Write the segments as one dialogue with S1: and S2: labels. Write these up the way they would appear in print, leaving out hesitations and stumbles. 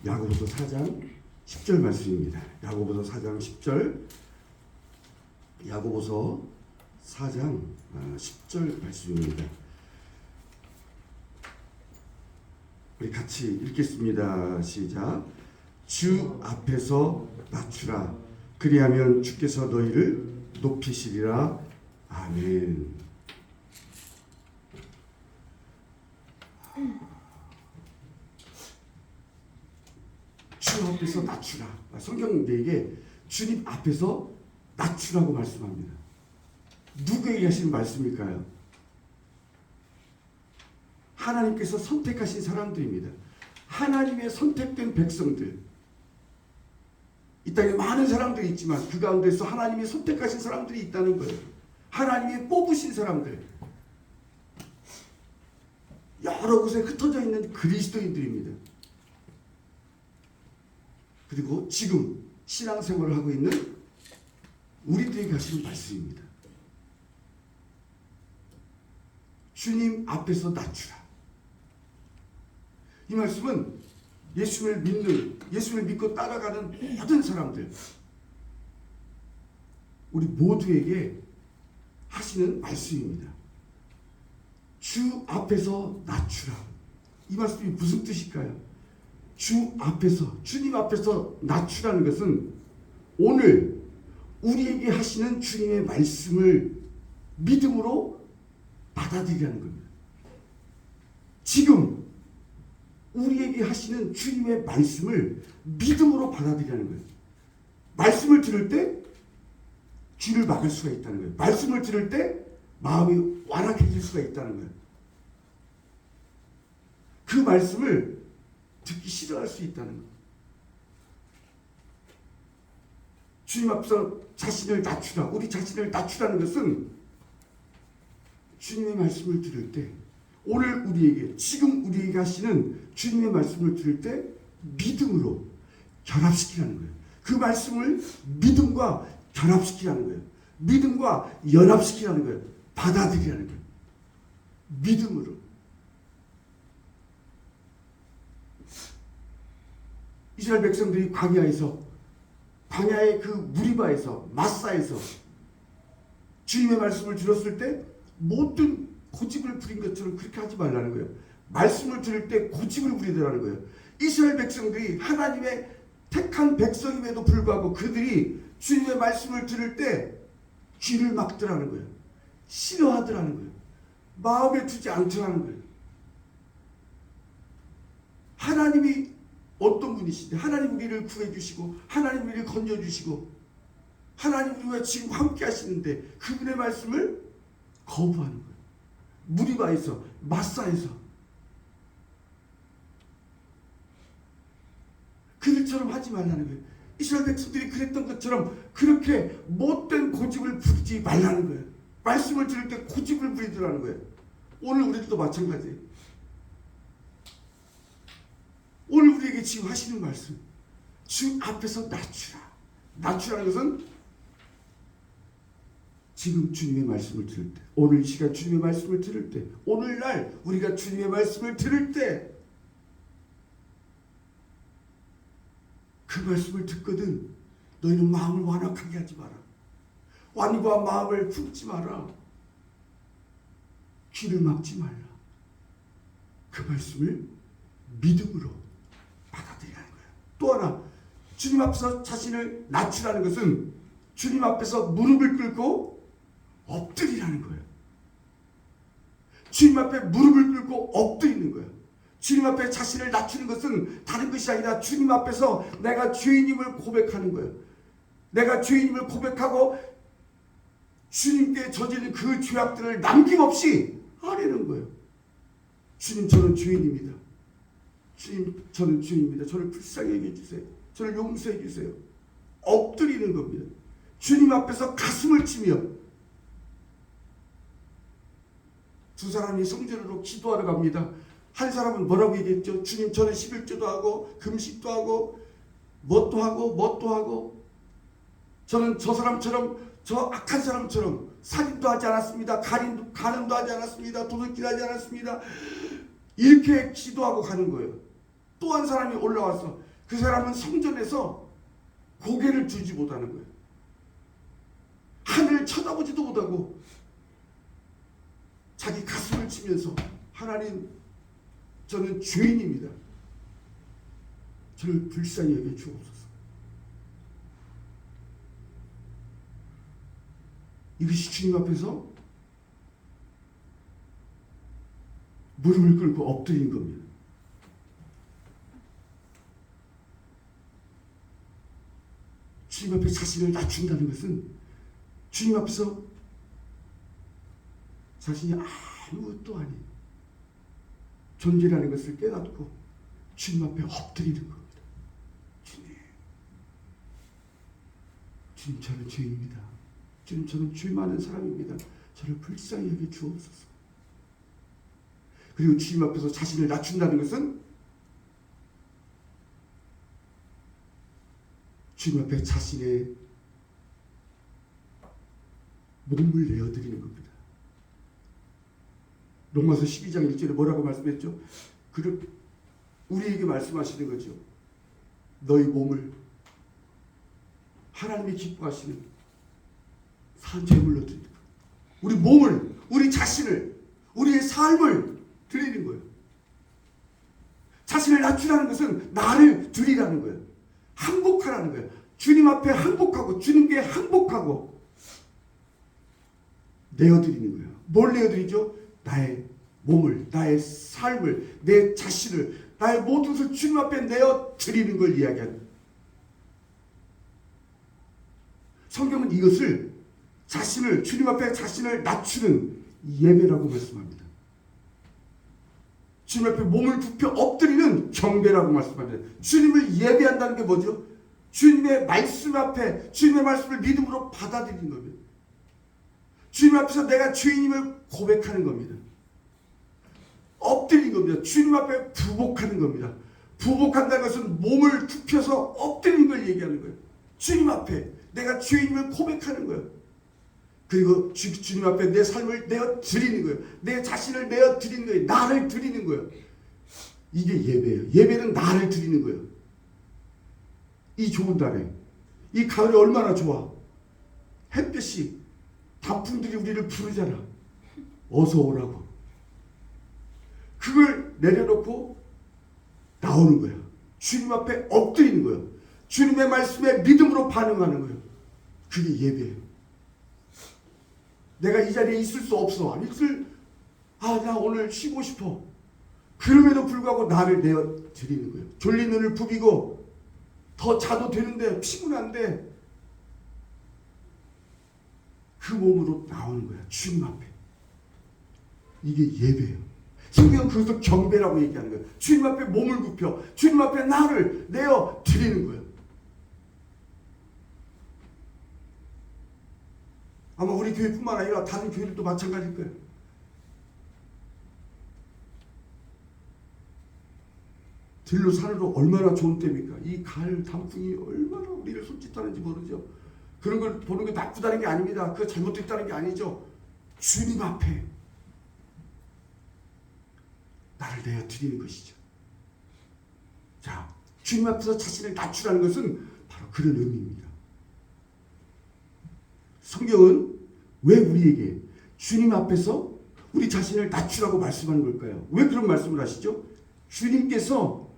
S1: 야고보서 4장 10절 말씀입니다. 야고보서 4장 10절, 야고보서 4장 10절 말씀입니다. 우리 같이 읽겠습니다. 시작. 주 앞에서 낮추라. 그리하면 주께서 너희를 높이시리라. 아멘. 주 앞에서 낮추라. 성경 우리에게 주님 앞에서 낮추라고 말씀합니다. 누구에게 하신 말씀일까요? 하나님께서 선택하신 사람들입니다. 하나님의 선택된 백성들. 이 땅에 많은 사람들이 있지만 그 가운데서 하나님이 선택하신 사람들이 있다는 거예요. 하나님이 뽑으신 사람들. 여러 곳에 흩어져 있는 그리스도인들입니다. 그리고 지금 신앙생활을 하고 있는 우리들에게 하시는 말씀입니다. 주님 앞에서 낮추라. 이 말씀은 예수를 믿고 따라가는 모든 사람들, 우리 모두에게 하시는 말씀입니다. 주 앞에서 낮추라. 이 말씀이 무슨 뜻일까요? 주 앞에서, 주님 앞에서 낮추라는 것은 오늘 우리에게 하시는 주님의 말씀을 믿음으로 받아들이라는 겁니다. 지금 우리에게 하시는 주님의 말씀을 믿음으로 받아들이라는 거예요. 말씀을 들을 때 귀를 막을 수가 있다는 거예요. 말씀을 들을 때 마음이 완악해질 수가 있다는 거예요. 그 말씀을 듣기 싫어할 수 있다는 거예요. 주님 앞에서 자신을 낮추라. 우리 자신을 낮추라는 것은 주님의 말씀을 들을 때, 오늘 우리에게, 지금 우리에게 하시는 주님의 말씀을 들을 때 믿음으로 결합시키라는 거예요. 그 말씀을 믿음과 결합시키라는 거예요. 믿음과 연합시키라는 거예요. 받아들이라는 거예요. 믿음으로. 이스라엘 백성들이 광야의 그 무리바에서, 마사에서 주님의 말씀을 들었을 때 모든 고집을 부린 것처럼 그렇게 하지 말라는 거예요. 말씀을 들을 때 고집을 부리더라는 거예요. 이스라엘 백성들이 하나님의 택한 백성임에도 불구하고 그들이 주님의 말씀을 들을 때 귀를 막더라는 거예요. 싫어하더라는 거예요. 마음에 두지 않더라는 거예요. 하나님이 어떤 분이신데, 하나님 우리를 구해주시고 하나님 우리를 건져주시고 하나님 우리와 지금 함께 하시는데 그분의 말씀을 거부하는 거예요. 무리바에서, 마사에서 그들처럼 하지 말라는 거예요. 이스라엘 백성들이 그랬던 것처럼 그렇게 못된 고집을 부리지 말라는 거예요. 말씀을 들을 때 고집을 부리더라는 거예요. 오늘 우리들도 마찬가지예요. 오늘 우리에게 지금 하시는 말씀, 주 앞에서 낮추라. 낮추라는 것은 지금 주님의 말씀을 들을 때, 오늘 이 시간 주님의 말씀을 들을 때, 오늘날 우리가 주님의 말씀을 들을 때 그 말씀을 듣거든 너희는 마음을 완악하게 하지 마라. 완과 마음을 품지 마라. 귀를 막지 말라. 그 말씀을 믿음으로 받아들이라는 거예요. 또 하나, 주님 앞에서 자신을 낮추라는 것은 주님 앞에서 무릎을 꿇고 엎드리라는 거예요. 주님 앞에 무릎을 꿇고 엎드리는 거예요. 주님 앞에 자신을 낮추는 것은 다른 것이 아니라 주님 앞에서 내가 죄인임을 고백하는 거예요. 내가 죄인임을 고백하고 주님께 저지른 그 죄악들을 남김없이 아뢰는 거예요. 주님, 저는 죄인입니다. 주님, 저는 죄인입니다. 저를 불쌍히 여겨주세요. 저를 용서해 주세요. 엎드리는 겁니다. 주님 앞에서 가슴을 치며, 두 사람이 성전으로 기도하러 갑니다. 한 사람은 뭐라고 얘기했죠? 주님, 저는 11조도 하고 금식도 하고 뭣도 하고 저는 저 사람처럼, 저 악한 사람처럼 살인도 하지 않았습니다. 간음도 하지 않았습니다. 도둑질 하지 않았습니다. 이렇게 기도하고 가는 거예요. 또 한 사람이 올라와서 그 사람은 성전에서 고개를 들지 못하는 거예요. 하늘을 쳐다보지도 못하고 자기 가슴을 치면서 하나님, 저는 죄인입니다. 저를 불쌍히 여겨 주옵소서. 이것이 주님 앞에서 무릎을 꿇고 엎드린 겁니다. 주님 앞에 자신을 낮춘다는 것은 주님 앞에서 자신이 아무것도 아닌 존재라는 것을 깨닫고 주님 앞에 엎드리는 겁니다. 주님, 저는 죄인입니다. 주님, 저는 죄 많은 사람입니다. 저를 불쌍히 여겨 주옵소서. 그리고 주님 앞에서 자신을 낮춘다는 것은 주님 앞에 자신의 몸을 내어드리는 겁니다. 로마서 12장 1절에 뭐라고 말씀했죠? 우리에게 말씀하시는 거죠. 너희 몸을 하나님이 기뻐하시는 산 제물로 드리는 거예요. 우리 몸을, 우리 자신을, 우리의 삶을 드리는 거예요. 자신을 낮추라는 것은 나를 드리라는 거예요. 항복하라는 거예요. 주님 앞에 항복하고 주님께 항복하고 내어드리는 거예요. 뭘 내어드리죠? 나의 몸을, 나의 삶을, 내 자신을, 나의 모든 것을 주님 앞에 내어드리는 걸 이야기합니다. 성경은 이것을 주님 앞에 자신을 낮추는 예배라고 말씀합니다. 주님 앞에 몸을 굽혀 엎드리는 경배라고 말씀합니다. 주님을 예배한다는 게 뭐죠? 주님의 말씀 앞에 주님의 말씀을 믿음으로 받아들이는 겁니다. 주님 앞에서 내가 죄인임을 고백하는 겁니다. 엎드리는 겁니다. 주님 앞에 부복하는 겁니다. 부복한다는 것은 몸을 굽혀서 엎드리는 걸 얘기하는 거예요. 주님 앞에 내가 죄인임을 고백하는 거예요. 그리고 주님 앞에 내 삶을 내어드리는 거예요. 내 자신을 내어드리는 거예요. 나를 드리는 거예요. 이게 예배예요. 예배는 나를 드리는 거예요. 이 좋은 날에, 이 가을이 얼마나 좋아. 햇볕이, 단풍들이 우리를 부르잖아. 어서 오라고. 그걸 내려놓고 나오는 거야. 주님 앞에 엎드리는 거예요. 주님의 말씀에 믿음으로 반응하는 거예요. 그게 예배예요. 내가 이 자리에 있을 수 없어. 나 오늘 쉬고 싶어. 그럼에도 불구하고 나를 내어드리는 거예요. 졸린 눈을 부비고 더 자도 되는데 피곤한데 그 몸으로 나오는 거야. 주님 앞에. 이게 예배예요. 성경은 그것을 경배라고 얘기하는 거예요. 주님 앞에 몸을 굽혀 주님 앞에 나를 내어드리는 거예요. 아마 우리 교회뿐만 아니라 다른 교회들도 마찬가지일 거예요. 들로 산으로 얼마나 좋은 때입니까? 이 가을 단풍이 얼마나 우리를 손짓하는지 모르죠. 그런 걸 보는 게 나쁘다는 게 아닙니다. 그거 잘못됐다는 게 아니죠. 주님 앞에 나를 내어드리는 것이죠. 자, 주님 앞에서 자신을 낮추라는 것은 바로 그런 의미입니다. 성경은 왜 우리에게 주님 앞에서 우리 자신을 낮추라고 말씀하는 걸까요? 왜 그런 말씀을 하시죠? 주님께서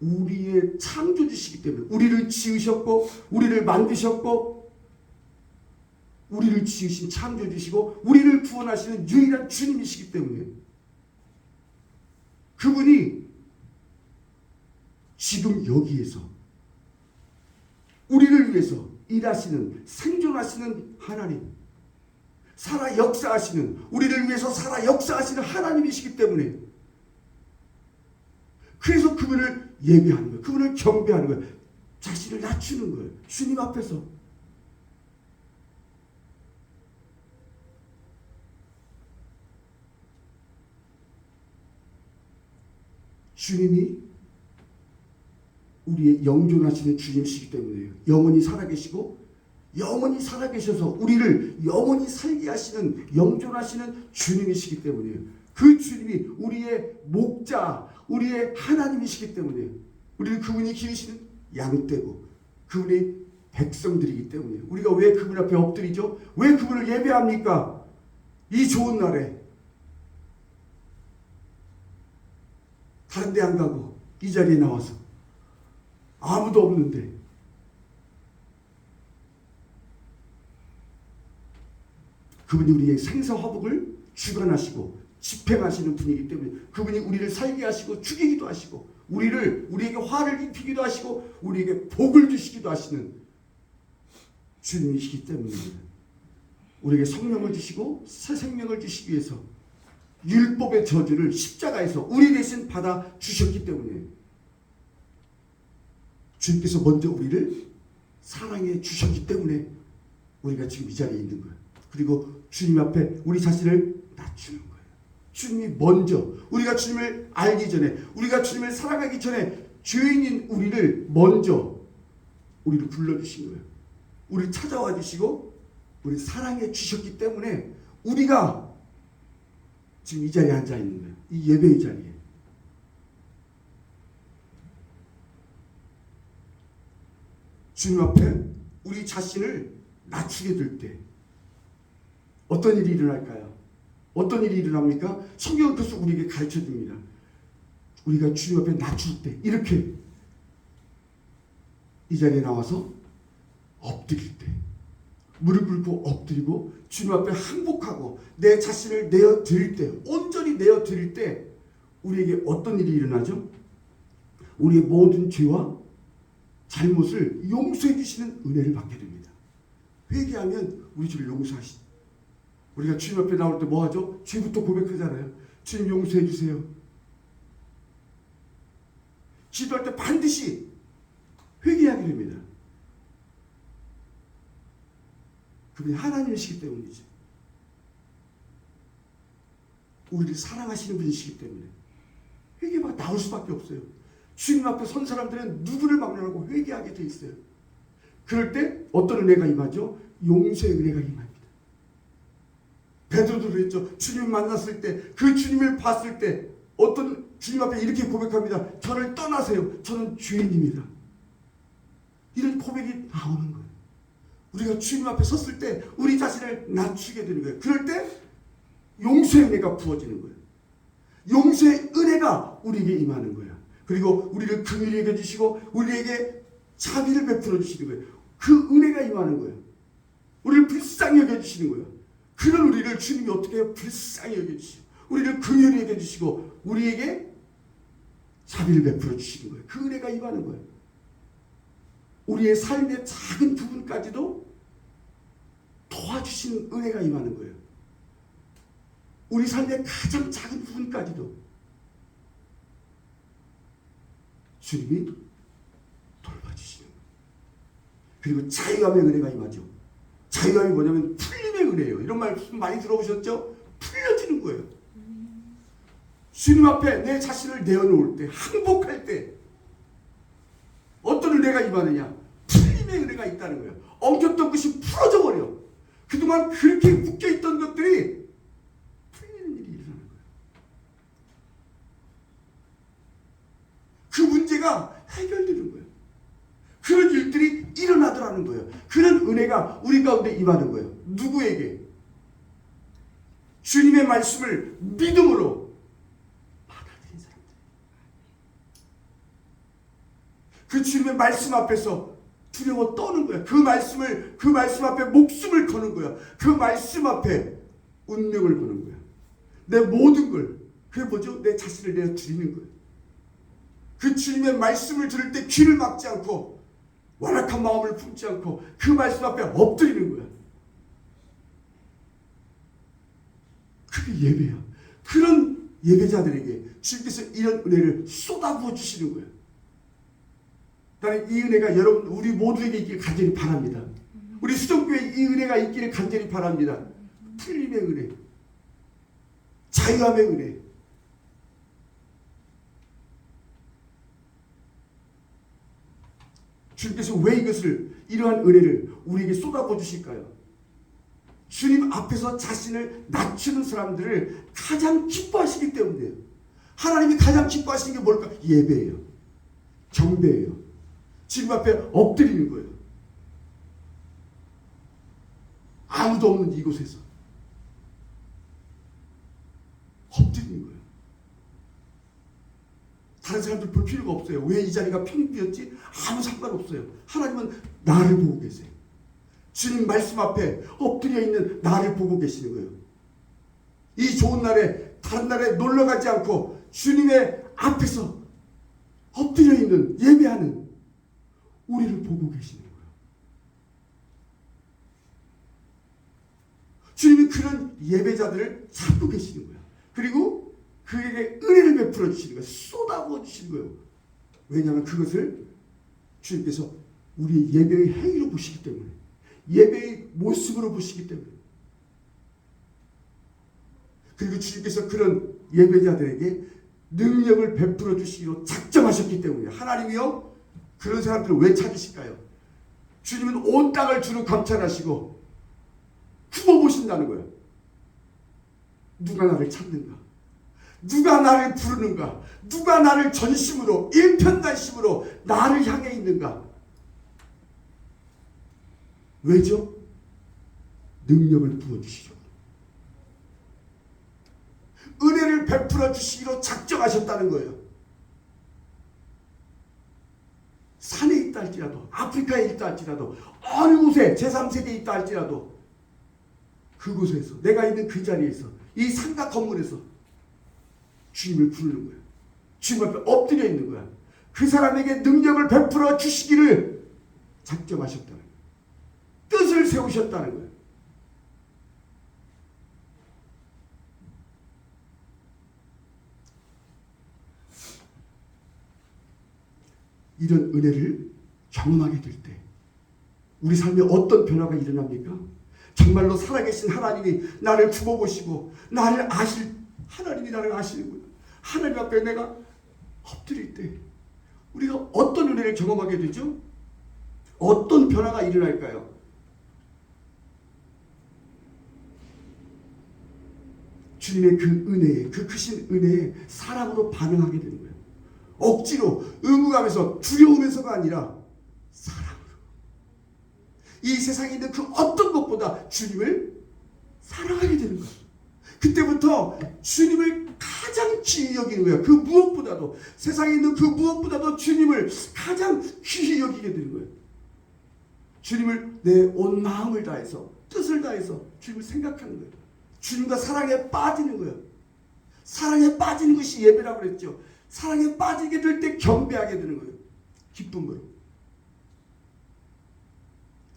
S1: 우리의 창조주시기 때문에 우리를 지으셨고 우리를 만드셨고 우리를 지으신 창조주시고 우리를 구원하시는 유일한 주님이시기 때문에 그분이 지금 여기에서 우리를 위해서 일하시는 생존하시는 하나님, 살아 역사하시는 우리를 위해서 살아 역사하시는 하나님이시기 때문에 그래서 그분을 예배하는 거예요. 그분을 경배하는 거예요. 자신을 낮추는 거예요. 주님 앞에서. 주님이 우리의 영존하시는 주님이시기 때문에요. 영원히 살아계시고 영원히 살아계셔서 우리를 영원히 살게 하시는 영존하시는 주님이시기 때문에요. 그 주님이 우리의 목자, 우리의 하나님이시기 때문에 우리는 그분이 기르시는 양떼고 그분이 백성들이기 때문에 우리가 왜 그분 앞에 엎드리죠? 왜 그분을 예배합니까? 이 좋은 날에 다른 데 안 가고 이 자리에 나와서 아무도 없는데 그분이 우리의 생사화복을 주관하시고 집행하시는 분이기 때문에 그분이 우리를 살게 하시고 죽이기도 하시고 우리에게 화를 입히기도 하시고 우리에게 복을 주시기도 하시는 주님이시기 때문입니다. 우리에게 성령을 주시고 새 생명을 주시기 위해서 율법의 저주를 십자가에서 우리 대신 받아 주셨기 때문에 주님께서 먼저 우리를 사랑해 주셨기 때문에 우리가 지금 이 자리에 있는 거예요. 그리고 주님 앞에 우리 자신을 낮추는 거예요. 주님이 먼저 우리가 주님을 알기 전에 우리가 주님을 사랑하기 전에 죄인인 우리를 먼저 우리를 불러주신 거예요. 우리를 찾아와 주시고 우리를 사랑해 주셨기 때문에 우리가 지금 이 자리에 앉아 있는 거예요. 이 예배의 자리에. 주님 앞에 우리 자신을 낮추게 될 때 어떤 일이 일어날까요? 어떤 일이 일어납니까? 성경은 그것을 우리에게 가르쳐 줍니다. 우리가 주님 앞에 낮출 때 이렇게 이 자리에 나와서 엎드릴 때 무릎 꿇고 엎드리고 주님 앞에 항복하고 내 자신을 내어드릴 때 온전히 내어드릴 때 우리에게 어떤 일이 일어나죠? 우리의 모든 죄와 잘못을 용서해 주시는 은혜를 받게 됩니다. 회개하면 우리 죄를 용서하시죠. 우리가 주님 앞에 나올 때 뭐 하죠? 죄부터 고백하잖아요. 주님 용서해 주세요. 기도할 때 반드시 회개하게 됩니다. 그분이 하나님이시기 때문이죠. 우리를 사랑하시는 분이시기 때문에 회개가 나올 수밖에 없어요. 주님 앞에 선 사람들은 누구를 막론하고 회개하게 돼 있어요. 그럴 때 어떤 은혜가 임하죠? 용서의 은혜가 임합니다. 베드로도 그랬죠. 주님 만났을 때 그 주님을 봤을 때 어떤 주님 앞에 이렇게 고백합니다. 저를 떠나세요. 저는 죄인입니다. 이런 고백이 나오는 거예요. 우리가 주님 앞에 섰을 때 우리 자신을 낮추게 되는 거예요. 그럴 때 용서의 은혜가 부어지는 거예요. 용서의 은혜가 우리에게 임하는 거예요. 그리고 우리를 긍휼히 여겨주시고 우리에게 자비를 베풀어 주시는 거예요. 그 은혜가 임하는 거예요. 우리를 불쌍히 여겨주시는 거예요. 그런 우리를 주님이 어떻게 해요? 불쌍히 여겨주시고 우리를 긍휼히 여겨주시고 우리에게 자비를 베풀어 주시는 거예요. 그 은혜가 임하는 거예요. 우리의 삶의 작은 부분까지도 도와주시는 은혜가 임하는 거예요. 우리 삶의 가장 작은 부분까지도 주님이 돌봐주시는 거예요. 그리고 자유함의 은혜가 임하죠. 자유함이 뭐냐면 풀림의 은혜예요. 이런 말씀 많이 들어보셨죠? 풀려지는 거예요. 주님 앞에 내 자신을 내어놓을 때, 항복할 때 어떤 은혜가 임하느냐? 풀림의 은혜가 있다는 거예요. 엉켰던 것이 풀어져 버려. 그동안 그렇게 묶여있던 것들이 풀리는 일이 일어나는 거예요. 그 문제가 해결되는 거예요. 그런 일들이 일어나더라는 거예요. 그런 은혜가 우리 가운데 임하는 거예요. 누구에게? 주님의 말씀을 믿음으로 받아들인 사람들. 그 주님의 말씀 앞에서 두려워 떠는 거야. 그 말씀 앞에 목숨을 거는 거야. 그 말씀 앞에 운명을 거는 거야. 내 모든 걸, 그게 뭐죠? 내 자신을 내어 드리는 거야. 그 주님의 말씀을 들을 때 귀를 막지 않고 완악한 마음을 품지 않고 그 말씀 앞에 엎드리는 거야. 그게 예배야. 그런 예배자들에게 주님께서 이런 은혜를 쏟아부어 주시는 거예요. 나는 이 은혜가 여러분 우리 모두에게 있기를 간절히 바랍니다. 우리 수정교회에 이 은혜가 있기를 간절히 바랍니다. 풀림의 은혜, 자유함의 은혜. 주님께서 왜 이러한 은혜를 우리에게 쏟아부어 주실까요? 주님 앞에서 자신을 낮추는 사람들을 가장 기뻐하시기 때문이에요. 하나님이 가장 기뻐하시는 게 뭘까? 예배예요. 경배예요. 주님 앞에 엎드리는 거예요. 아무도 없는 이곳에서 엎드리는 거예요. 다른 사람들 볼 필요가 없어요. 왜 이 자리가 평이 비었지? 아무 상관없어요. 하나님은 나를 보고 계세요. 주님 말씀 앞에 엎드려 있는 나를 보고 계시는 거예요. 이 좋은 날에 다른 날에 놀러 가지 않고 주님의 앞에서 엎드려 있는 예배하는 우리를 보고 계시는 거예요. 주님이 그런 예배자들을 찾고 계시는 거예요. 그리고 그에게 은혜를 베풀어 주시는 거예요. 쏟아부어 주시는 거예요. 왜냐하면 그것을 주님께서 우리의 예배의 행위로 보시기 때문에, 예배의 모습으로 보시기 때문에. 그리고 주님께서 그런 예배자들에게 능력을 베풀어 주시기로 작정하셨기 때문에, 하나님이요 그런 사람들을 왜 찾으실까요? 주님은 온 땅을 주로 감찰하시고 품어보신다는 거예요. 누가 나를 찾는가? 누가 나를 부르는가? 누가 나를 전심으로 일편단심으로 나를 향해 있는가? 왜죠? 능력을 부어주시죠. 은혜를 베풀어 주시기로 작정하셨다는 거예요. 산에 있다 할지라도, 아프리카에 있다 할지라도, 어느 곳에 제3세계에 있다 할지라도 그곳에서, 내가 있는 그 자리에서, 이 삼각 건물에서 주님을 부르는 거예요. 주님 앞에 엎드려 있는 거야. 그 사람에게 능력을 베풀어 주시기를 작정하셨다는 거예요. 뜻을 세우셨다는 거예요. 이런 은혜를 경험하게 될 때 우리 삶에 어떤 변화가 일어납니까? 정말로 살아계신 하나님이 나를 두고 보시고 나를 하나님이 나를 아시는구나. 하나님 앞에 내가 엎드릴 때 우리가 어떤 은혜를 경험하게 되죠? 어떤 변화가 일어날까요? 주님의 그 은혜에, 그 크신 은혜에 사랑으로 반응하게 되는 거예요. 억지로, 의무감에서, 두려움에서가 아니라 사랑으로. 이 세상에 있는 그 어떤 것보다 주님을 사랑하게 되는 거예요. 그때부터 주님을 가장 귀히 여기는 거예요. 그 무엇보다도, 세상에 있는 그 무엇보다도 주님을 가장 귀히 여기게 되는 거예요. 주님을 내 온 마음을 다해서, 뜻을 다해서 주님을 생각하는 거예요. 주님과 사랑에 빠지는 거예요. 사랑에 빠지는 것이 예배라고 그랬죠. 사랑에 빠지게 될 때 경배하게 되는 거예요. 기쁨으로.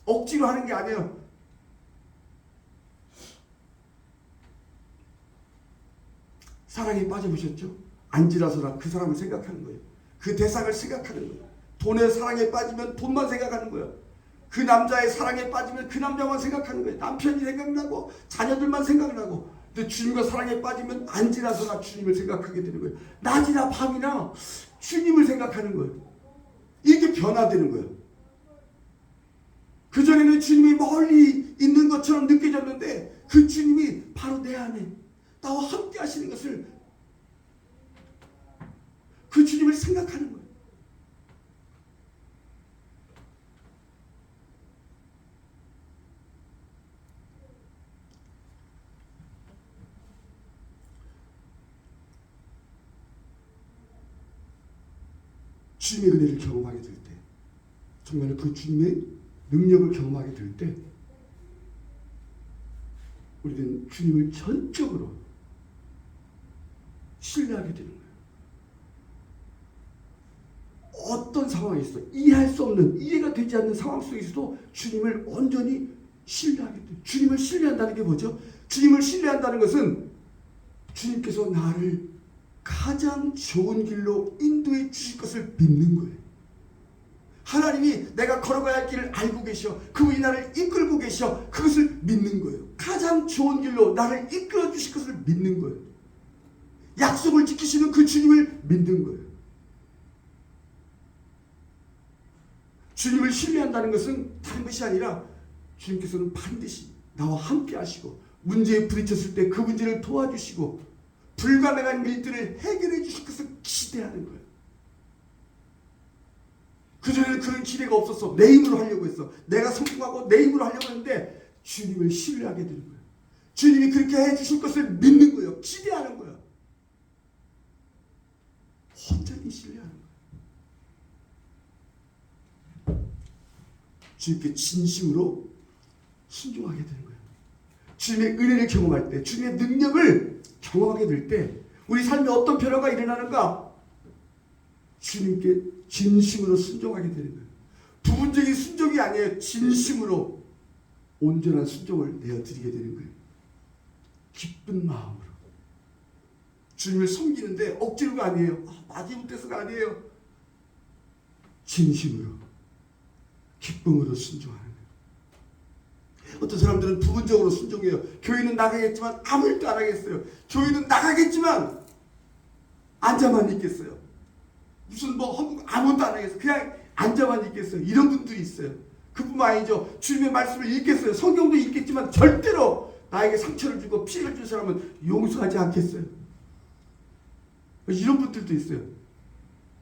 S1: 억지로 하는 게 아니에요. 사랑에 빠져보셨죠? 안지라서라 그 사람을 생각하는 거예요. 그 대상을 생각하는 거예요. 돈의 사랑에 빠지면 돈만 생각하는 거예요. 그 남자의 사랑에 빠지면 그 남자만 생각하는 거예요. 남편이 생각나고 자녀들만 생각나고. 근데 주님과 사랑에 빠지면 안지라서나 주님을 생각하게 되는 거예요. 낮이나 밤이나 주님을 생각하는 거예요. 이게 변화되는 거예요. 그전에는 주님이 멀리 있는 것처럼 느껴졌는데 그 주님이 바로 내 안에 나와 함께 하시는 것을, 그 주님을 생각하는 거예요. 주님의 은혜를 경험하게 될 때, 정말 그 주님의 능력을 경험하게 될 때 우리는 주님을 전적으로 신뢰하게 되는 거예요. 어떤 상황에서 이해할 수 없는, 이해가 되지 않는 상황 속에서도 주님을 온전히 신뢰하게 돼요. 주님을 신뢰한다는 게 뭐죠? 주님을 신뢰한다는 것은 주님께서 나를 가장 좋은 길로 인도해 주실 것을 믿는 거예요. 하나님이 내가 걸어가야 할 길을 알고 계셔. 그분이 나를 이끌고 계셔. 그것을 믿는 거예요. 가장 좋은 길로 나를 이끌어 주실 것을 믿는 거예요. 약속을 지키시는 그 주님을 믿는 거예요. 주님을 신뢰한다는 것은 다른 것이 아니라 주님께서는 반드시 나와 함께 하시고 문제에 부딪혔을 때 그 문제를 도와주시고 불가능한 일들을 해결해 주실 것을 기대하는 거예요. 그전에는 그런 기대가 없었어. 내 힘으로 하려고 했어. 내가 성공하고 내 힘으로 하려고 했는데 주님을 신뢰하게 되는 거예요. 주님이 그렇게 해주실 것을 믿는 거예요. 기대하는 거예요. 혼자니 신뢰하는 거예요. 주님께 진심으로 순종하게 되는 거예요. 주님의 은혜를 경험할 때, 주님의 능력을 경험하게 될 때 우리 삶에 어떤 변화가 일어나는가? 주님께 진심으로 순종하게 되는 거예요. 부분적인 순종이 아니에요. 진심으로 온전한 순종을 내어드리게 되는 거예요. 기쁜 마음으로 주님을 섬기는데 억지로가 아니에요. 마지못해서가 아니에요. 진심으로 기쁨으로 순종하는 거예요. 어떤 사람들은 부분적으로 순종해요. 교회는 나가겠지만 아무 일도 안 하겠어요. 교회는 나가겠지만 앉아만 있겠어요. 무슨 아무것도 안 하겠어요. 그냥 앉아만 있겠어요. 이런 분들이 있어요. 그뿐만 아니죠. 주님의 말씀을 읽겠어요. 성경도 읽겠지만 절대로 나에게 상처를 주고 피해를 준 사람은 용서하지 않겠어요. 이런 분들도 있어요.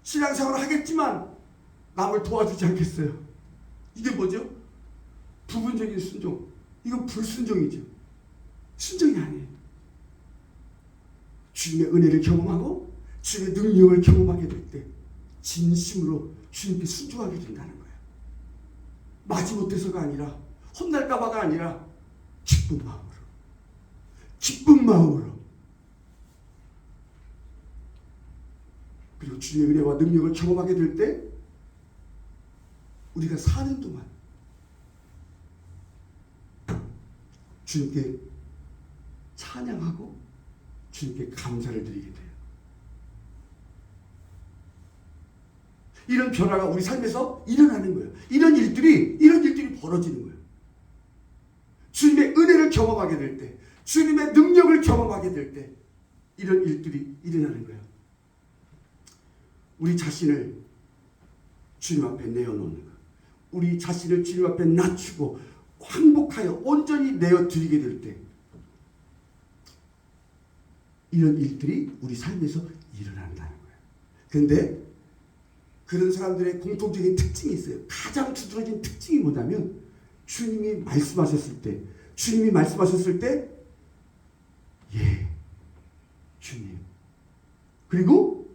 S1: 신앙생활을 하겠지만 남을 도와주지 않겠어요. 이게 뭐죠? 부분적인 순종. 이건 불순종이죠. 순종이 아니에요. 주님의 은혜를 경험하고 주님의 능력을 경험하게 될 때 진심으로 주님께 순종하게 된다는 거예요. 마지못해서가 아니라 혼날까봐가 아니라 기쁜 마음으로, 기쁜 마음으로. 그리고 주님의 은혜와 능력을 경험하게 될 때 우리가 사는 동안 주님께 찬양하고 주님께 감사를 드리게 돼요. 이런 변화가 우리 삶에서 일어나는 거예요. 이런 일들이 벌어지는 거예요. 주님의 은혜를 경험하게 될 때, 주님의 능력을 경험하게 될 때 이런 일들이 일어나는 거예요. 우리 자신을 주님 앞에 내어놓는 것, 우리 자신을 주님 앞에 낮추고 항복하여 온전히 내어드리게 될 때 이런 일들이 우리 삶에서 일어난다는 거예요. 그런데 그런 사람들의 공통적인 특징이 있어요. 가장 두드러진 특징이 뭐냐면 주님이 말씀하셨을 때 예, 주님. 그리고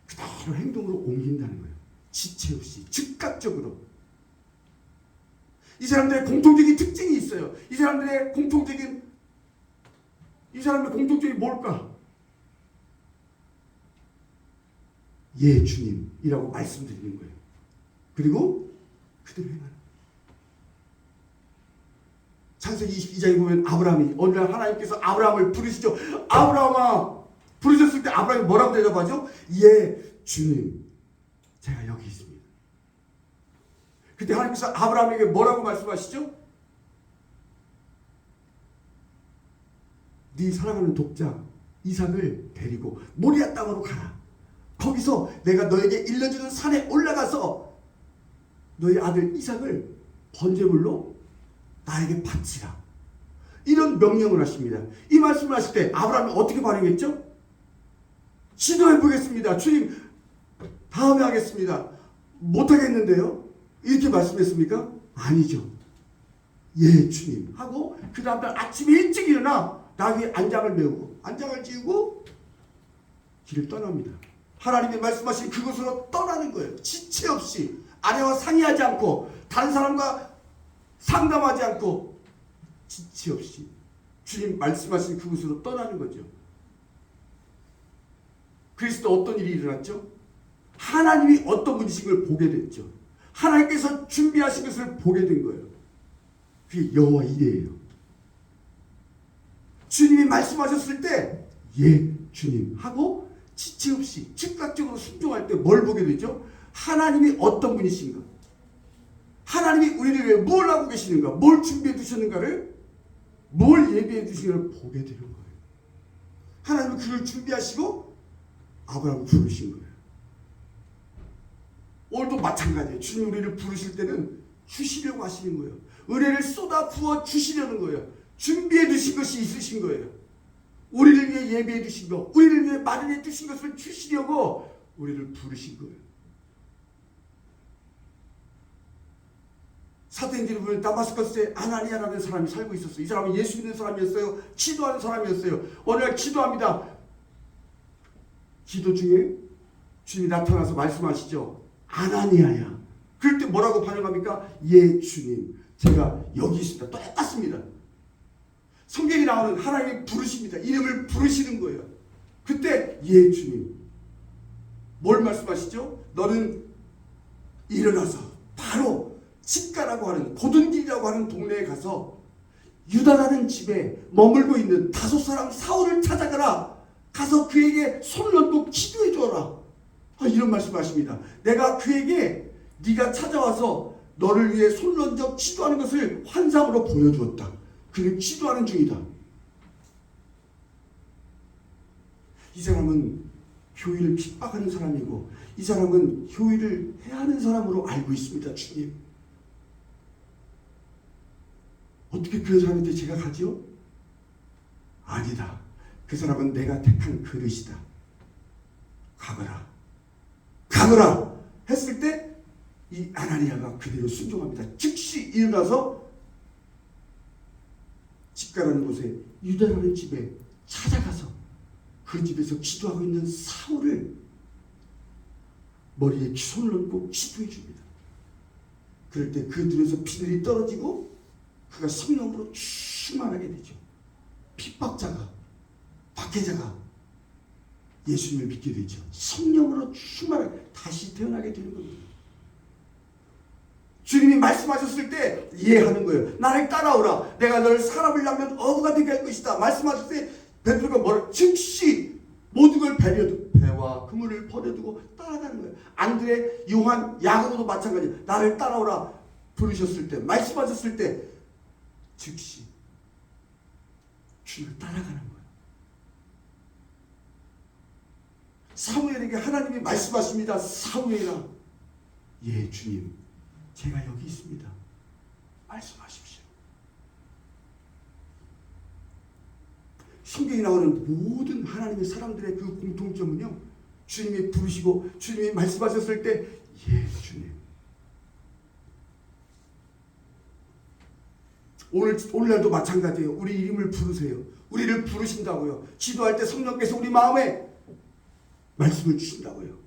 S1: 그대로 행동으로 옮긴다는 거예요. 지체 없이 즉각적으로. 이 사람들의 공통적인 특징이 있어요. 이 사람의 공통적인 뭘까? 예, 주님이라고 말씀드리는 거예요. 그리고 그대로 행하는 거예요. 창세기 22장에 보면 아브라함이 어느 날 하나님께서 아브라함을 부르시죠. 아브라함아, 부르셨을 때 아브라함이 뭐라고 대답하죠? 예, 주님, 제가 여기 있습니다. 그때 하나님께서 아브라함에게 뭐라고 말씀하시죠? 네 사랑하는 독자 이삭을 데리고 모리아 땅으로 가라. 거기서 내가 너에게 일러주는 산에 올라가서 너의 아들 이삭을 번제물로 나에게 바치라. 이런 명령을 하십니다. 이 말씀을 하실 때 아브라함이 어떻게 반응했죠? 시도해 보겠습니다. 주님, 다음에 하겠습니다. 못하겠는데요? 이렇게 말씀했습니까? 아니죠. 예, 주님 하고 그 다음날 아침에 일찍 일어나 나귀 안장을 메우고 안장을 지우고 길을 떠납니다. 하나님이 말씀하신 그곳으로 떠나는 거예요. 지체 없이, 아내와 상의하지 않고, 다른 사람과 상담하지 않고, 지체 없이 주님 말씀하신 그곳으로 떠나는 거죠. 그리스도 어떤 일이 일어났죠? 하나님이 어떤 분이신 걸 보게 됐죠. 하나님께서 준비하신 것을 보게 된 거예요. 그게 여호와 이레예요. 주님이 말씀하셨을 때 예, 주님 하고 지체 없이 즉각적으로 순종할 때 뭘 보게 되죠? 하나님이 어떤 분이신가? 하나님이 우리를 위해 뭘 하고 계시는가? 뭘 준비해 두셨는가를, 뭘 예비해 두시는가를 보게 되는 거예요. 하나님은 그를 준비하시고 아브라함을 부르신 거예요. 오늘도 마찬가지예요. 주님 우리를 부르실 때는 주시려고 하시는 거예요. 은혜를 쏟아 부어 주시려는 거예요. 준비해 두신 것이 있으신 거예요. 우리를 위해 예비해 두신 것, 우리를 위해 마련해 두신 것을 주시려고 우리를 부르신 거예요. 사도행전을 보면 다마스커스에 아나니아라는 사람이 살고 있었어요. 이 사람은 예수 믿는 사람이었어요. 기도하는 사람이었어요. 어느 날 기도합니다. 기도 중에 주님이 나타나서 말씀하시죠. 아나니아야. 그럴 때 뭐라고 반응합니까? 예 주님, 제가 여기 있습니다. 똑같습니다. 성경에 나오는 하나님이 부르십니다. 이름을 부르시는 거예요. 그때 예 주님. 뭘 말씀하시죠? 너는 일어나서 바로 집가라고 하는 고든길이라고 하는 동네에 가서 유다라는 집에 머물고 있는 5사람 사울을 찾아가라. 가서 그에게 손을 얹고 기도해 주어라. 이런 말씀하십니다. 내가 그에게 네가 찾아와서 너를 위해 손을 얹어 기도하는 것을 환상으로 보여주었다. 그는 기도하는 중이다. 이 사람은 교회를 핍박하는 사람이고 이 사람은 교회를 해하는 사람으로 알고 있습니다. 주님, 어떻게 그 사람한테 제가 가죠? 아니다. 그 사람은 내가 택한 그릇이다. 가거라. 가거라 했을 때 이 아나니아가 그대로 순종합니다. 즉시 일어나서 집가라는 곳에 유다라는 집에 찾아가서 그 집에서 기도하고 있는 사울을 머리에 손을 얹고 기도해 줍니다. 그럴 때 그 눈에서 비늘이 떨어지고 그가 성령으로 충만하게 되죠. 핍박자가, 박해자가 예수님을 믿게 되죠. 성령으로 충만하게 다시 태어나게 되는 겁니다. 주님이 말씀하셨을 때 이해하는 거예요. 나를 따라오라. 내가 너를 사람을 낳으면 어부가 되게 할 것이다. 말씀하셨을 때 베드로가 뭐라? 즉시 모든 걸 배려두고 배와 그물을 버려두고 따라가는 거예요. 안드레, 요한, 야고보도 마찬가지예요. 나를 따라오라 부르셨을 때, 말씀하셨을 때 즉시 주님을 따라가는 거예요. 사무엘에게 하나님이 말씀하십니다. 사무엘아, 예 주님, 제가 여기 있습니다. 말씀하십시오. 성경에 나오는 모든 하나님의 사람들의 그 공통점은요, 주님이 부르시고 주님이 말씀하셨을 때 예 주님. 오늘날도 마찬가지예요. 우리 이름을 부르세요. 우리를 부르신다고요. 기도할 때 성령께서 우리 마음에 말씀을 주신다고요.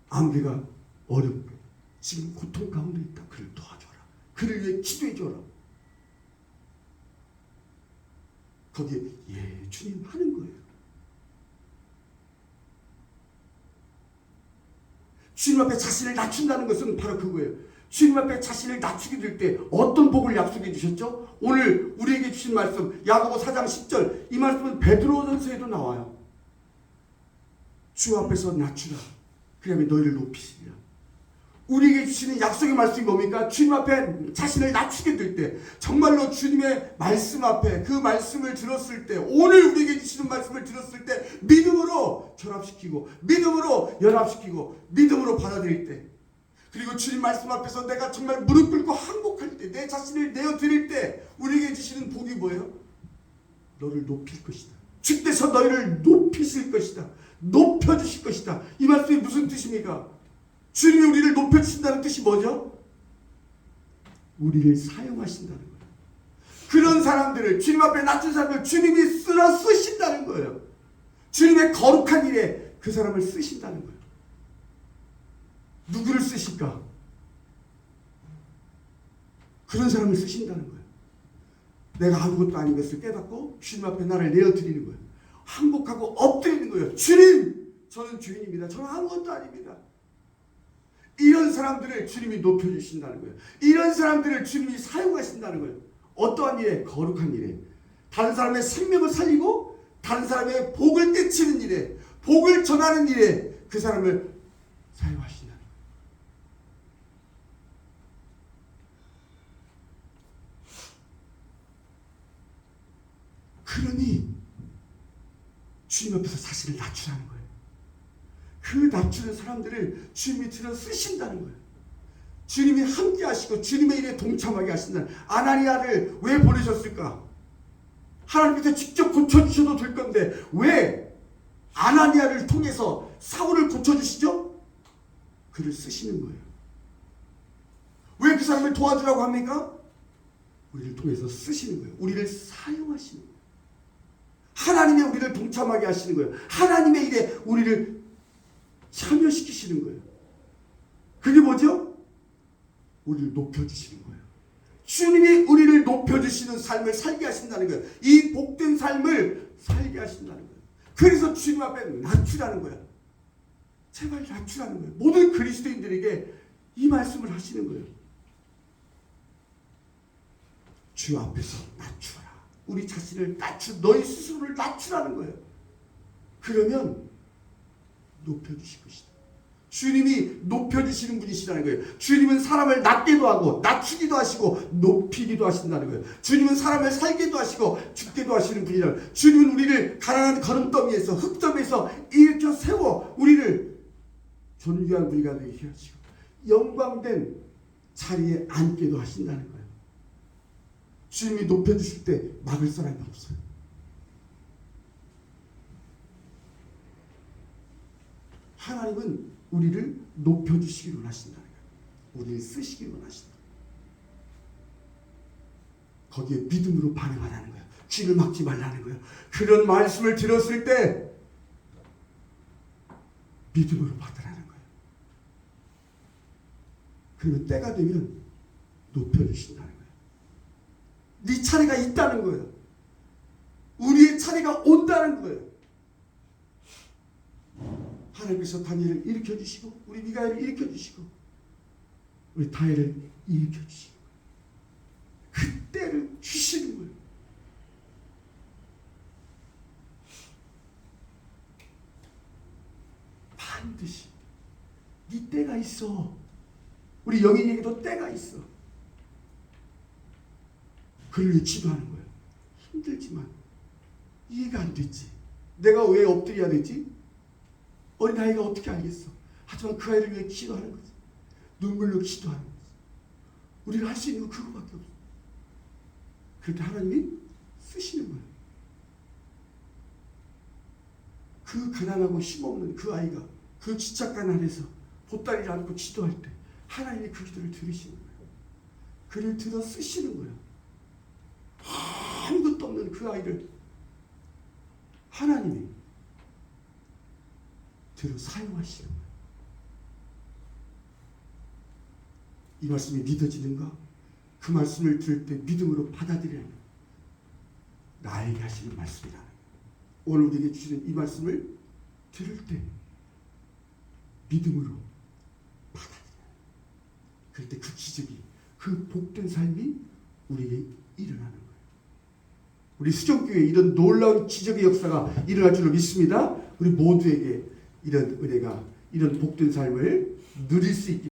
S1: 아무개가 어렵고 지금 고통 가운데 있다. 그를 도와줘라. 그를 위해 기도해 줘라. 거기에 예 주님 하는 거예요. 주님 앞에 자신을 낮춘다는 것은 바로 그거예요. 주님 앞에 자신을 낮추게 될 때 어떤 복을 약속해 주셨죠? 오늘 우리에게 주신 말씀 야고보 4장 10절, 이 말씀은 베드로전서에도 나와요. 주 앞에서 낮추라. 그러면 너희를 높이시리라. 우리에게 주시는 약속의 말씀이 뭡니까? 주님 앞에 자신을 낮추게 될 때, 정말로 주님의 말씀 앞에 그 말씀을 들었을 때, 오늘 우리에게 주시는 말씀을 들었을 때 믿음으로 결합시키고 믿음으로 연합시키고 믿음으로 받아들일 때, 그리고 주님 말씀 앞에서 내가 정말 무릎 꿇고 항복할 때, 내 자신을 내어드릴 때 우리에게 주시는 복이 뭐예요? 너를 높일 것이다. 주께서 너희를 높이실 것이다. 높여주실 것이다. 이 말씀이 무슨 뜻입니까? 주님이 우리를 높여주신다는 뜻이 뭐죠? 우리를 사용하신다는 거예요. 그런 사람들을, 주님 앞에 낮춘 사람을 주님이 쓰신다는 거예요. 주님의 거룩한 일에 그 사람을 쓰신다는 거예요. 누구를 쓰실까? 그런 사람을 쓰신다는 거예요. 내가 아무것도 아닌 것을 깨닫고 주님 앞에 나를 내어드리는 거예요. 항복하고 엎드리는 거예요. 주님, 저는 주인입니다. 저는 아무것도 아닙니다. 이런 사람들을 주님이 높여주신다는 거예요. 이런 사람들을 주님이 사용하신다는 거예요. 어떠한 일에? 거룩한 일에. 다른 사람의 생명을 살리고 다른 사람의 복을 떼치는 일에, 복을 전하는 일에 그 사람을 사용하신다는 거예요. 그러니 주님 앞에서 자신을 낮추라는 거예요. 그 낮추는 사람들을 주님이 들어 쓰신다는 거예요. 주님이 함께 하시고 주님의 일에 동참하게 하신다는. 아나니아를 왜 보내셨을까? 하나님께서 직접 고쳐주셔도 될 건데 왜 아나니아를 통해서 사울을 고쳐주시죠? 그를 쓰시는 거예요. 사람을 도와주라고 합니까? 우리를 통해서 쓰시는 거예요. 우리를 사용하시는 거예요. 하나님의 우리를 동참하게 하시는 거예요. 하나님의 일에 우리를 참여시키시는 거예요. 그게 뭐죠? 우리를 높여주시는 거예요. 주님이 우리를 높여주시는 삶을 살게 하신다는 거예요. 이 복된 삶을 살게 하신다는 거예요. 그래서 주님 앞에 낮추라는 거예요. 제발 낮추라는 거예요. 모든 그리스도인들에게 이 말씀을 하시는 거예요. 주 앞에서 낮추라. 우리 자신을 너희 스스로를 낮추라는 거예요. 그러면 높여주실 것이다. 주님이 높여주시는 분이시라는 거예요. 주님은 사람을 낮게도 하고 낮추기도 하시고 높이기도 하신다는 거예요. 주님은 사람을 살게도 하시고 죽게도 하시는 분이라는 거예요. 주님은 우리를 가난한 거름더미에서 흙점에서 일으켜 세워 우리를 존귀한 분이가 되게 하시고 영광된 자리에 앉게도 하신다는 거예요. 주님이 높여주실 때 막을 사람이 없어요. 하나님은 우리를 높여주시기를 원하신다는 거예요. 우리를 쓰시기를 원하신다. 거기에 믿음으로 반응하라는 거예요. 귀를 막지 말라는 거예요. 그런 말씀을 들었을 때 믿음으로 받으라는 거예요. 그러면 때가 되면 높여주신다는 거예요. 네 차례가 있다는 거예요. 우리의 차례가 온다는 거예요. 하나님께서 다니엘을 일으켜주시고 우리 미가엘을 일으켜주시고 우리 다엘을 일으켜주시고 그때를 주시는 거예요. 반드시 네 때가 있어. 우리 영인에게도 때가 있어. 그를 위해 기도하는 거예요. 힘들지만 이해가 안 되지. 내가 왜 엎드려야 되지? 어린아이가 어떻게 알겠어? 하지만 그 아이를 위해 기도하는 거지. 눈물로 기도하는 거지. 우리가 할 수 있는 건 그거밖에 없어. 그럴 때 하나님이 쓰시는 거예요. 그 가난하고 힘없는 그 아이가 그 기착간 안에서 보따리를 안고 기도할 때 하나님이 그 기도를 들으시는 거예요. 그를 들어 쓰시는 거예요. 아무것도 없는 그 아이를 하나님이 들어 사용하시는 거예요. 이 말씀이 믿어지는가? 그 말씀을 들을 때 믿음으로 받아들여야 합니다. 나에게 하시는 말씀이라는 거예요. 오늘 우리에게 주시는 이 말씀을 들을 때 믿음으로 받아들여야 합니다. 그럴 때 그 기적이, 그 복된 삶이 우리에게 일어나는 거예요. 우리 수정교회에 이런 놀라운 기적의 역사가 일어날 줄로 믿습니다. 우리 모두에게 이런 은혜가, 이런 복된 삶을 누릴 수 있기